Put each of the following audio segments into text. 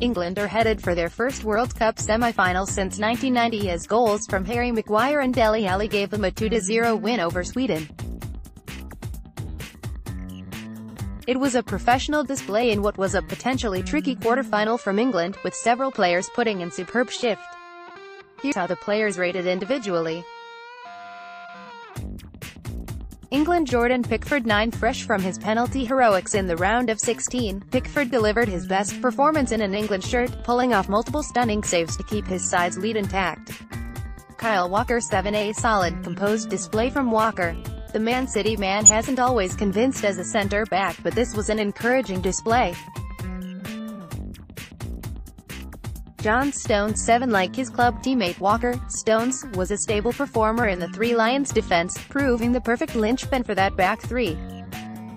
England are headed for their first World Cup semi-final since 1990 as goals from Harry Maguire and Dele Alli gave them a 2-0 win over Sweden. It was a professional display in what was a potentially tricky quarter-final from England, with several players putting in superb shift. Here's how the players rated individually. England. Jordan Pickford 9. Fresh from his penalty heroics in the round of 16, Pickford delivered his best performance in an England shirt, pulling off multiple stunning saves to keep his side's lead intact. Kyle Walker 7. A solid, composed display from Walker. The Man City man hasn't always convinced as a centre-back, but this was an encouraging display. John Stones 7. Like his club teammate Walker, Stones was a stable performer in the Three Lions defence, proving the perfect linchpin for that back three.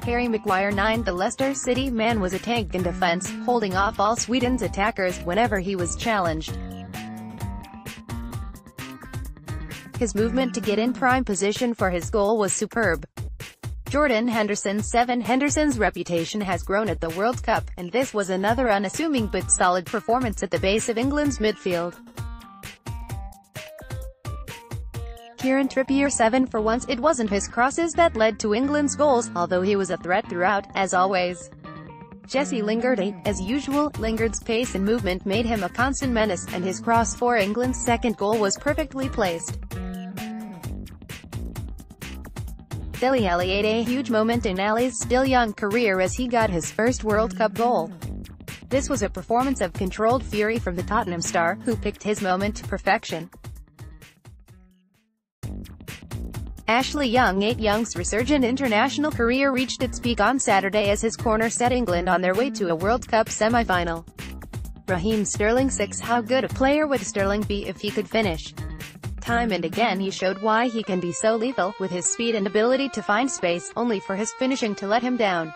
Harry Maguire 9. The Leicester City man was a tank in defence, holding off all Sweden's attackers whenever he was challenged. His movement to get in prime position for his goal was superb. Jordan Henderson 7. Henderson's reputation has grown at the World Cup, and this was another unassuming but solid performance at the base of England's midfield. Kieran Trippier 7. For once, it wasn't his crosses that led to England's goals, although he was a threat throughout, as always. Jesse Lingard 8. As usual, Lingard's pace and movement made him a constant menace, and his cross for England's second goal was perfectly placed. Dele Alli 8. A huge moment in Alli's still young career as he got his first World Cup goal. This was a performance of controlled fury from the Tottenham star, who picked his moment to perfection. Ashley Young 8. Young's resurgent international career reached its peak on Saturday as his corner set England on their way to a World Cup semi-final. Raheem Sterling 6. How good a player would Sterling be if he could finish? Time and again he showed why he can be so lethal, with his speed and ability to find space, only for his finishing to let him down.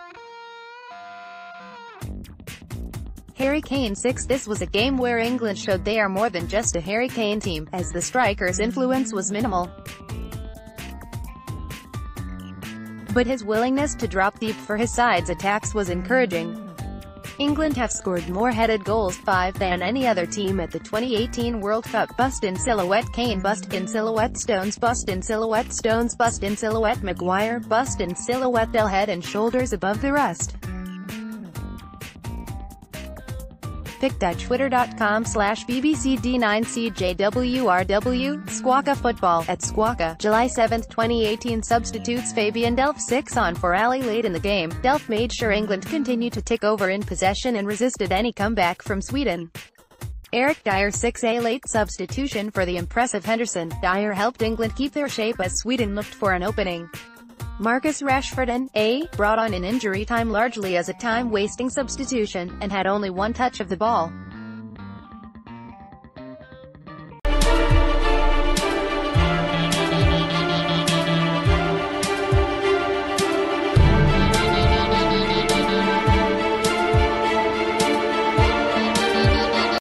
Harry Kane 6. This was a game where England showed they are more than just a Harry Kane team, as the striker's influence was minimal. But his willingness to drop deep for his side's attacks was encouraging. England have scored more headed goals, 5, than any other team at the 2018 World Cup. Bust in silhouette Kane, bust in silhouette Stones, bust in silhouette Stones, bust in silhouette Maguire, bust in silhouette Dele, head and shoulders above the rest. Pic.twitter.com/bbcd9cjwrw, Squawka Football, at Squawka, July 7, 2018. Substitutes Fabian Delph 6 on for Alli. Late in the game, Delph made sure England continued to take over in possession and resisted any comeback from Sweden. Eric Dyer 6. A late substitution for the impressive Henderson. Dyer helped England keep their shape as Sweden looked for an opening. Marcus Rashford N. A. brought on in injury time largely as a time-wasting substitution, and had only one touch of the ball.